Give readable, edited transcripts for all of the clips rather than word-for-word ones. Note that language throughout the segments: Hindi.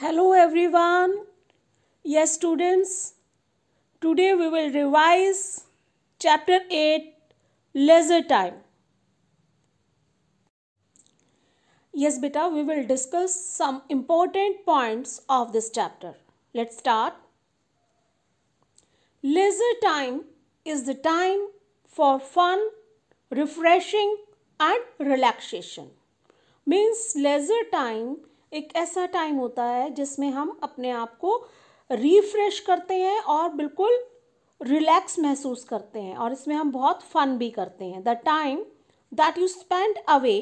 Hello everyone. Yes students, today we will revise chapter 8 leisure time. Yes beta, we will discuss some important points of this chapter. Let's start. Leisure time is the time for fun, refreshing and relaxation. Means leisure time एक ऐसा टाइम होता है जिसमें हम अपने आप को रिफ्रेश करते हैं और बिल्कुल रिलैक्स महसूस करते हैं और इसमें हम बहुत फन भी करते हैं. The time that you spend away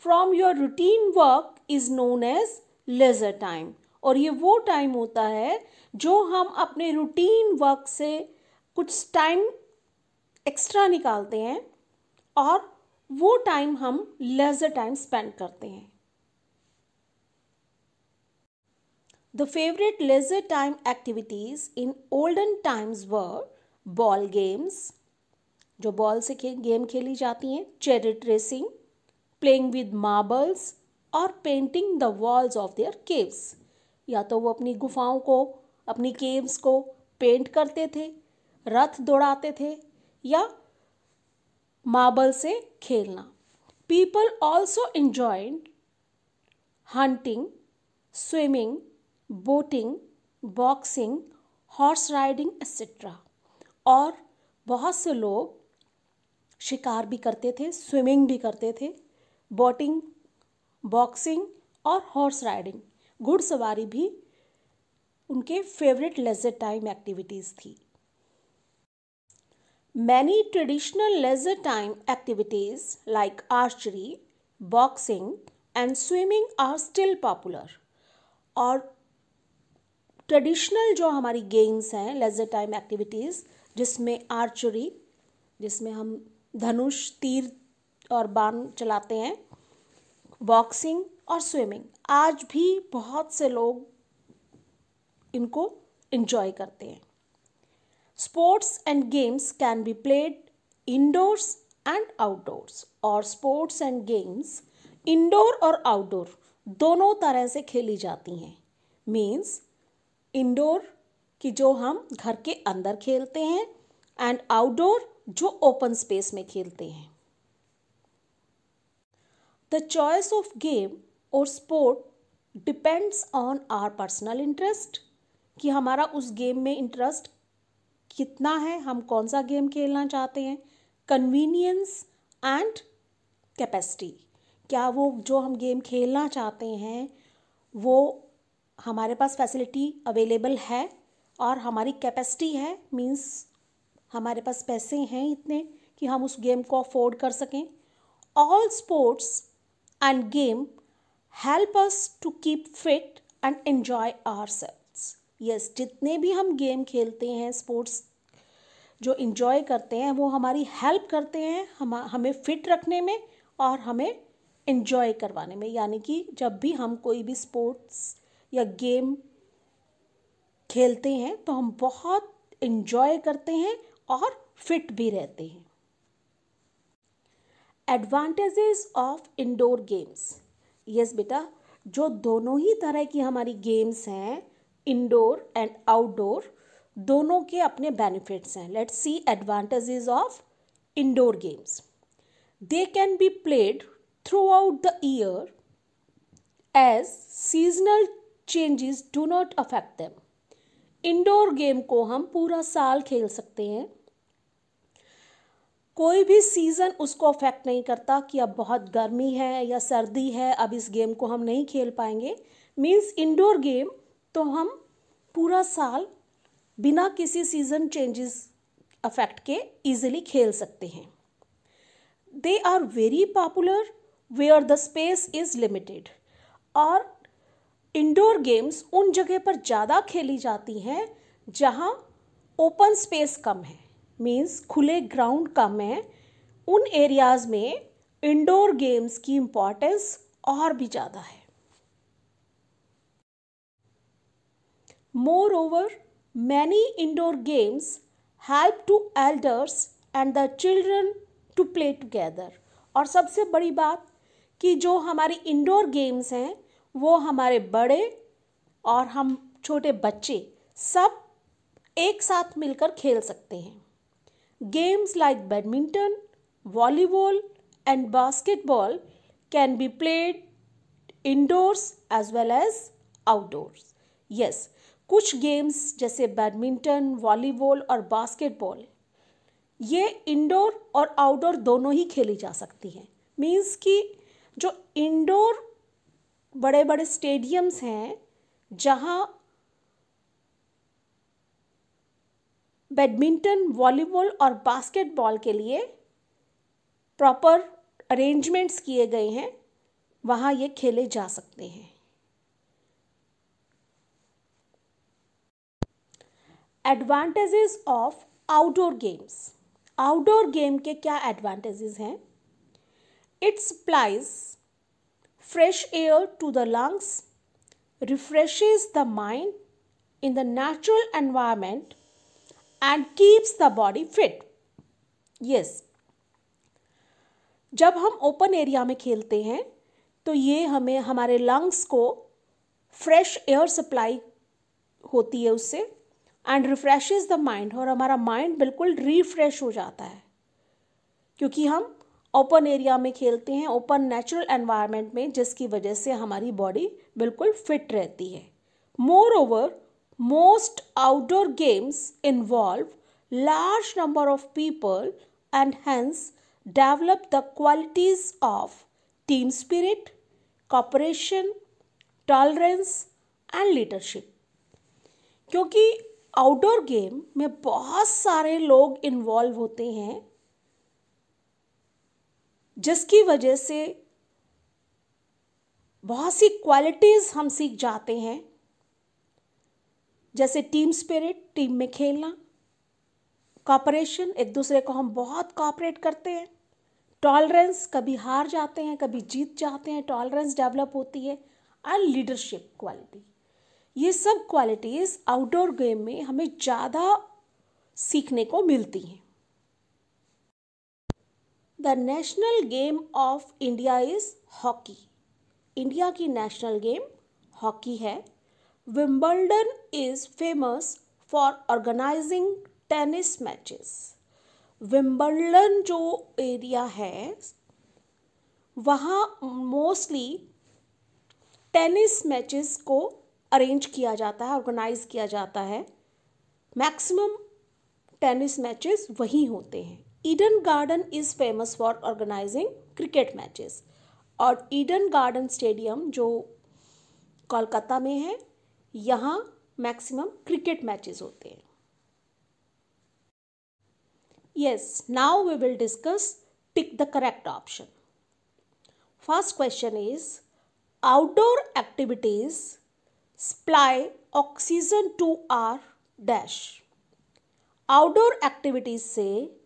from your routine work is known as leisure time. और ये वो टाइम होता है जो हम अपने रूटीन वर्क से कुछ टाइम एक्स्ट्रा निकालते हैं और वो टाइम हम लेज़र टाइम स्पेंड करते हैं. The favourite leisure time activities in olden times were ball games, जो बॉल से गेम खेली जाती हैं, chariot racing, playing with marbles और painting the walls of their caves. या तो वो अपनी गुफाओं को, अपनी केव्स को पेंट करते थे, रथ दौड़ाते थे या मार्बल से खेलना. People also enjoyed hunting, swimming, boating, boxing, horse riding etcetera. और बहुत से लोग शिकार भी करते थे, स्विमिंग भी करते थे, बोटिंग, बॉक्सिंग और हॉर्स राइडिंग, घुड़सवारी भी उनके फेवरेट लेज़र टाइम एक्टिविटीज़ थी. Many traditional leisure time activities like archery, boxing and swimming are still popular. और ट्रेडिशनल जो हमारी गेम्स हैं लेज़र टाइम एक्टिविटीज़, जिसमें आर्चरी, जिसमें हम धनुष, तीर और बाण चलाते हैं, बॉक्सिंग और स्विमिंग, आज भी बहुत से लोग इनको एंजॉय करते हैं. Sports and games can be played indoors and outdoors. और sports and games indoor और outdoor दोनों तरह से खेली जाती हैं. Means indoor की जो हम घर के अंदर खेलते हैं and outdoor जो open space में खेलते हैं. The choice of game or sport depends on our personal interest. कि हमारा उस गेम में इंटरेस्ट कितना है, हम कौन सा गेम खेलना चाहते हैं. कन्वीनियंस एंड कैपेसिटी, क्या वो जो हम गेम खेलना चाहते हैं वो हमारे पास फैसिलिटी अवेलेबल है और हमारी कैपेसिटी है, मींस हमारे पास पैसे हैं इतने कि हम उस गेम को अफोर्ड कर सकें. All sports and game help us to keep fit and enjoy ourselves. Yes, जितने भी हम गेम खेलते हैं, स्पोर्ट्स जो इंजॉय करते हैं, वो हमारी हेल्प करते हैं हमें फिट रखने में और हमें इंजॉय करवाने में. यानी कि जब भी हम कोई भी स्पोर्ट्स या गेम खेलते हैं तो हम बहुत इंजॉय करते हैं और फिट भी रहते हैं. Advantages of indoor games. Yes बेटा, जो दोनों ही तरह की हमारी गेम्स हैं, इंडोर एंड आउटडोर, दोनों के अपने बेनिफिट्स हैं. Let's see advantages of indoor games. They can be played throughout the year as seasonal changes do not affect them. Indoor game को हम पूरा साल खेल सकते हैं, कोई भी सीज़न उसको अफेक्ट नहीं करता कि अब बहुत गर्मी है या सर्दी है, अब इस गेम को हम नहीं खेल पाएंगे. मीन्स इंडोर गेम तो हम पूरा साल बिना किसी सीज़न चेंजेस अफेक्ट के इजीली खेल सकते हैं. They are very popular where the space is limited. और इंडोर गेम्स उन जगह पर ज़्यादा खेली जाती हैं जहाँ ओपन स्पेस कम है, मीन्स खुले ग्राउंड कम है. उन एरियाज़ में इंडोर गेम्स की इम्पोर्टेंस और भी ज़्यादा है. Moreover, many indoor games help to elders and the children to play together. और सबसे बड़ी बात कि जो हमारी इंडोर गेम्स हैं वो हमारे बड़े और हम छोटे बच्चे सब एक साथ मिलकर खेल सकते हैं। Games like badminton, volleyball and basketball can be played indoors as well as outdoors. Yes, कुछ गेम्स जैसे बैडमिंटन, वॉलीबॉल और बास्केटबॉल ये इंडोर और आउटडोर दोनों ही खेली जा सकती हैं। मीन्स कि जो इंडोर बड़े बड़े स्टेडियम्स हैं जहाँ बैडमिंटन, वॉलीबॉल और बास्केटबॉल के लिए प्रॉपर अरेंजमेंट्स किए गए हैं, वहाँ ये खेले जा सकते हैं। Advantages of outdoor games. Outdoor game के क्या एडवांटेजेस हैं? It supplies fresh air to the lungs, refreshes the mind in the natural environment and keeps the body fit. Yes, जब हम ओपन एरिया में खेलते हैं तो ये हमें हमारे लंग्स को फ्रेश एयर सप्लाई होती है उससे, एंड रिफ्रेशेस द माइंड, और हमारा माइंड बिल्कुल रिफ्रेश हो जाता है क्योंकि हम ओपन एरिया में खेलते हैं, ओपन नेचुरल एनवायरनमेंट में, जिसकी वजह से हमारी बॉडी बिल्कुल फिट रहती है। Moreover, most outdoor games involve large number of people and hence develop the qualities of team spirit, cooperation, tolerance and leadership. क्योंकि आउटडोर गेम में बहुत सारे लोग इन्वॉल्व होते हैं, जिसकी वजह से बहुत सी क्वालिटीज़ हम सीख जाते हैं, जैसे टीम स्पिरिट, टीम में खेलना, कॉपरेशन, एक दूसरे को हम बहुत कॉपरेट करते हैं, टॉलरेंस, कभी हार जाते हैं कभी जीत जाते हैं, टॉलरेंस डेवलप होती है, एंड लीडरशिप क्वालिटी। ये सब क्वालिटीज़ आउटडोर गेम में हमें ज़्यादा सीखने को मिलती हैं। The national game of India is hockey. India की नेशनल गेम हॉकी है। Wimbledon is famous for organising tennis matches. Wimbledon जो एरिया है वहाँ मोस्टली टेनिस मैचेस को अरेंज किया जाता है, ऑर्गेनाइज किया जाता है। मैक्सिमम टेनिस मैचेस वहीं होते हैं। Eden Garden is famous for organising cricket matches, और ईडन गार्डन स्टेडियम जो कोलकाता में है, यहाँ मैक्सिमम क्रिकेट मैचेस होते हैं। Yes, now we will discuss pick the correct option. First question is outdoor activities supply oxygen to our dash. Outdoor activities से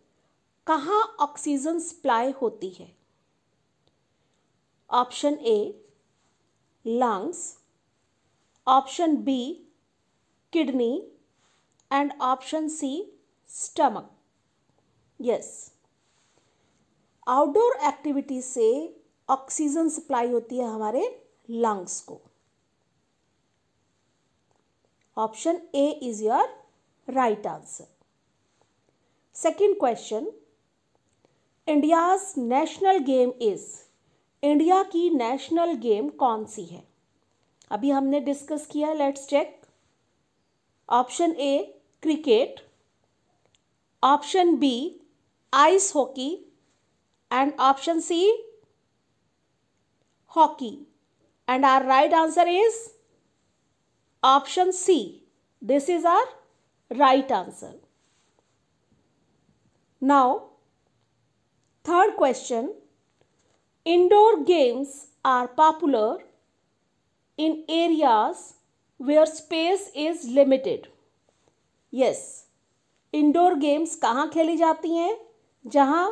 कहाँ ऑक्सीजन सप्लाई होती है? Option A lungs, option B kidney and option C stomach. Yes, outdoor activities से ऑक्सीजन सप्लाई होती है हमारे लंग्स को। Option A is your right answer. Second question, India's national game is. India की नेशनल गेम कौन सी है? अभी हमने डिस्कस किया, let's check. Option A cricket, option B ice hockey and option C hockey, and our right answer is option C. This is our right answer. Now, third question. Indoor games are popular in areas where space is limited. Yes, indoor games कहाँ खेली जाती हैं? जहाँ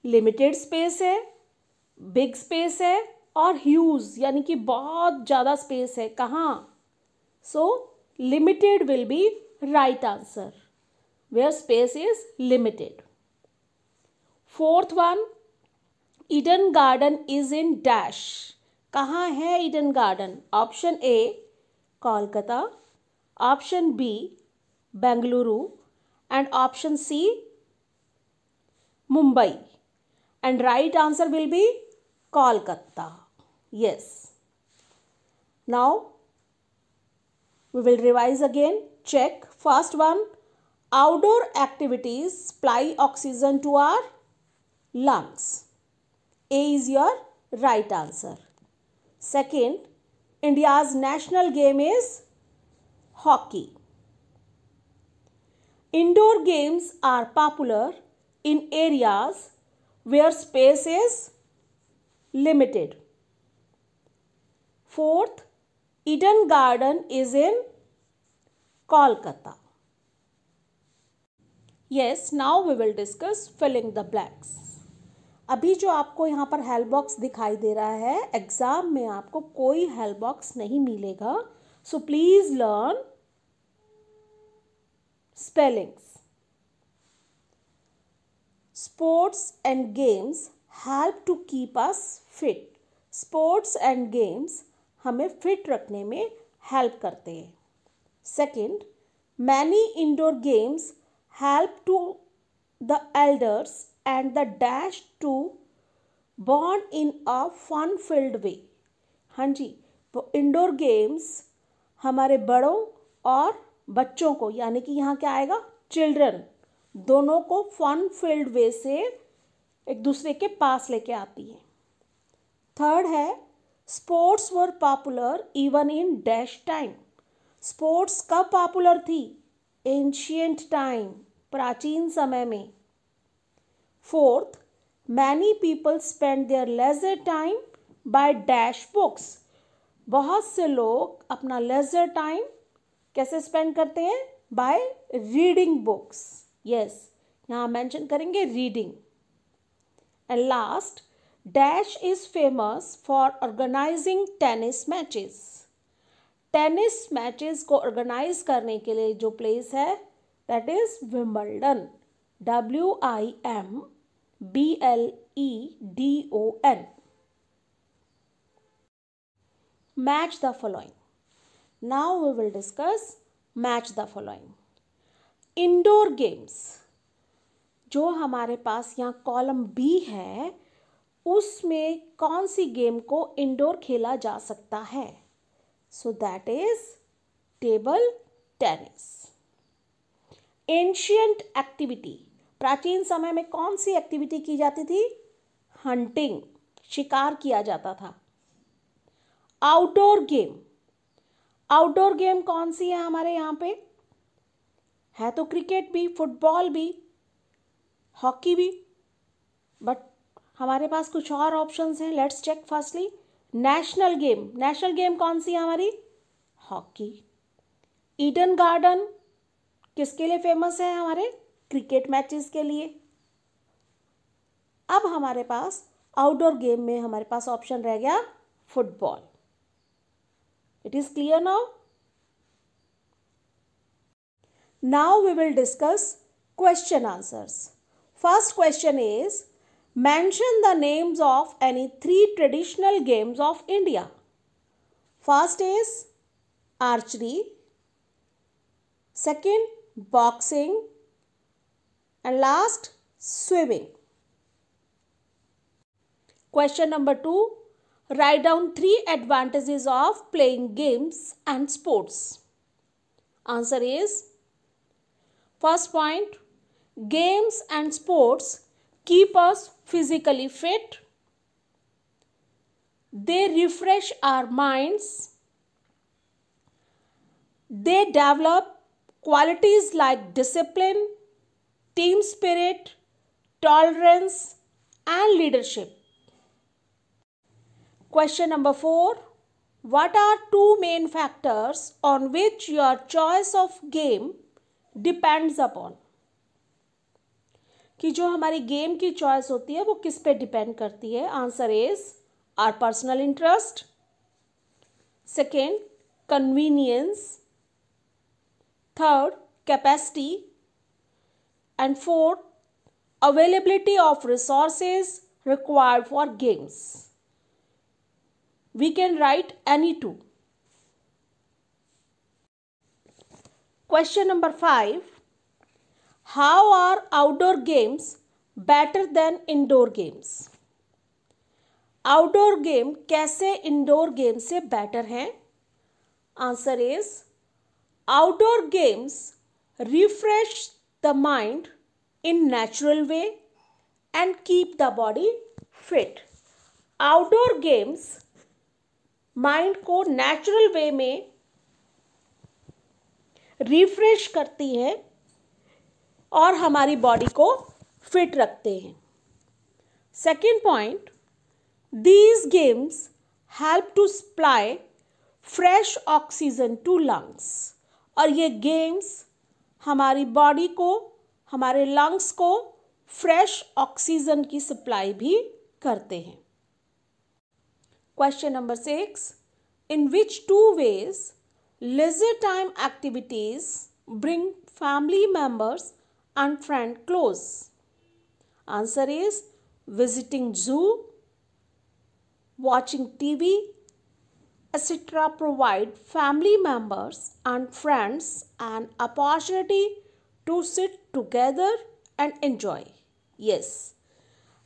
limited space है, big space है, और ह्यूज यानी कि बहुत ज़्यादा स्पेस है। कहाँ? So limited will be right answer, where space is limited. Fourth one, Eden Garden is in dash. कहाँ है Eden Garden? Option A Kolkata, option B, Bengaluru, and option C, Mumbai. And right answer will be Kolkata. Yes. Now we will revise again. Check. First one, outdoor activities supply oxygen to our lungs. A is your right answer. Second, India's national game is hockey. Indoor games are popular in areas where space is limited. Fourth, Eden Garden is in Kolkata. Yes, now we will discuss filling the blanks. अभी जो आपको यहाँ पर हेल्प बॉक्स दिखाई दे रहा है, एग्जाम में आपको कोई हेल्प बॉक्स नहीं मिलेगा. So please learn spellings. Sports and games help to keep us fit. Sports and games हमें fit रखने में help करते हैं. Second, many indoor games help to the elders and the dash to bond in a fun-filled way. हाँ जी, वो इंडोर गेम्स हमारे बड़ों और बच्चों को, यानी कि यहाँ क्या आएगा, चिल्ड्रन, दोनों को फन फिल्ड वे से एक दूसरे के पास लेके आती है. थर्ड है, sports were popular even in dash time. Sports कब पॉपुलर थी? एंशियंट टाइम, प्राचीन समय में. Fourth, many people spend their leisure time by dash books. बहुत से लोग अपना लेजर टाइम कैसे स्पेंड करते हैं? By reading books. यस, यहाँ मेंशन करेंगे reading. And last, dash is famous for organising tennis matches. Tennis matches को ऑर्गेनाइज करने के लिए जो प्लेस है that is Wimbledon. WIMBLEDON. Match the following. Now we will discuss match the following. Indoor games. जो हमारे पास यहाँ कॉलम बी है उसमें कौन सी गेम को इंडोर खेला जा सकता है? So that is table tennis. Ancient activity. प्राचीन समय में कौन सी एक्टिविटी की जाती थी? हंटिंग, शिकार किया जाता था. Outdoor game. आउटडोर गेम कौन सी है हमारे यहाँ पे? है तो क्रिकेट भी, फुटबॉल भी, हॉकी भी, बट हमारे पास कुछ और ऑप्शंस हैं. Let's check. Firstly national game. National game कौन सी है हमारी? हॉकी. ईडन गार्डन किसके लिए फेमस है? हमारे क्रिकेट मैचेस के लिए. अब हमारे पास आउटडोर गेम में हमारे पास ऑप्शन रह गया football. It is clear now? Now we will discuss question answers. First question is, mention the names of any 3 traditional games of India. First is archery, second boxing, and last swimming. Question number 2. Write down 3 advantages of playing games and sports. Answer is, first point, games and sports keep us physically fit. They refresh our minds. They develop qualities like discipline, team spirit, tolerance, and leadership. Question number 4. What are 2 main factors on which your choice of game depends upon? कि जो हमारी गेम की चॉइस होती है वो किस पे डिपेंड करती है? Answer is our personal interest, second convenience, third capacity, and fourth availability of resources required for games. We can write any 2. Question number 5. How are outdoor games better than indoor games? Outdoor game कैसे इंडोर गेम से बेटर हैं? Answer is outdoor games refresh the mind in natural way and keep the body fit. Outdoor games mind को नेचुरल वे में रिफ्रेश करती हैं और हमारी बॉडी को फिट रखते हैं. Second point, these games help to supply fresh oxygen to lungs. और ये गेम्स हमारी बॉडी को, हमारे लंग्स को फ्रेश ऑक्सीजन की सप्लाई भी करते हैं. Question number 6. In which two ways leisure time activities bring family members and friends close? Answer is visiting zoo, watching TV, etc. provide family members and friends an opportunity to sit together and enjoy. Yes,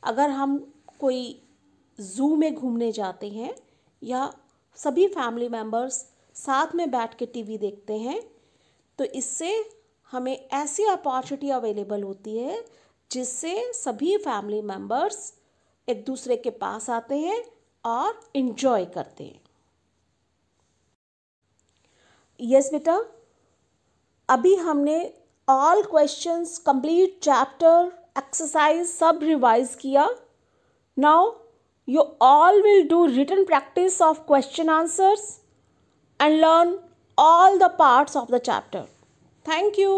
अगर हम कोई ज़ू में घूमने जाते हैं या सभी फैमिली मेम्बर्स साथ में बैठ के टीवी देखते हैं तो इससे हमें ऐसी अपॉर्चुनिटी अवेलेबल होती है जिससे सभी फैमिली मेम्बर्स एक दूसरे के पास आते हैं और इन्जॉय करते हैं. यस बेटा, अभी हमने all questions, complete chapter, exercise सब रिवाइज किया. Now you all will do written practice of question answers and learn all the parts of the chapter. Thank you.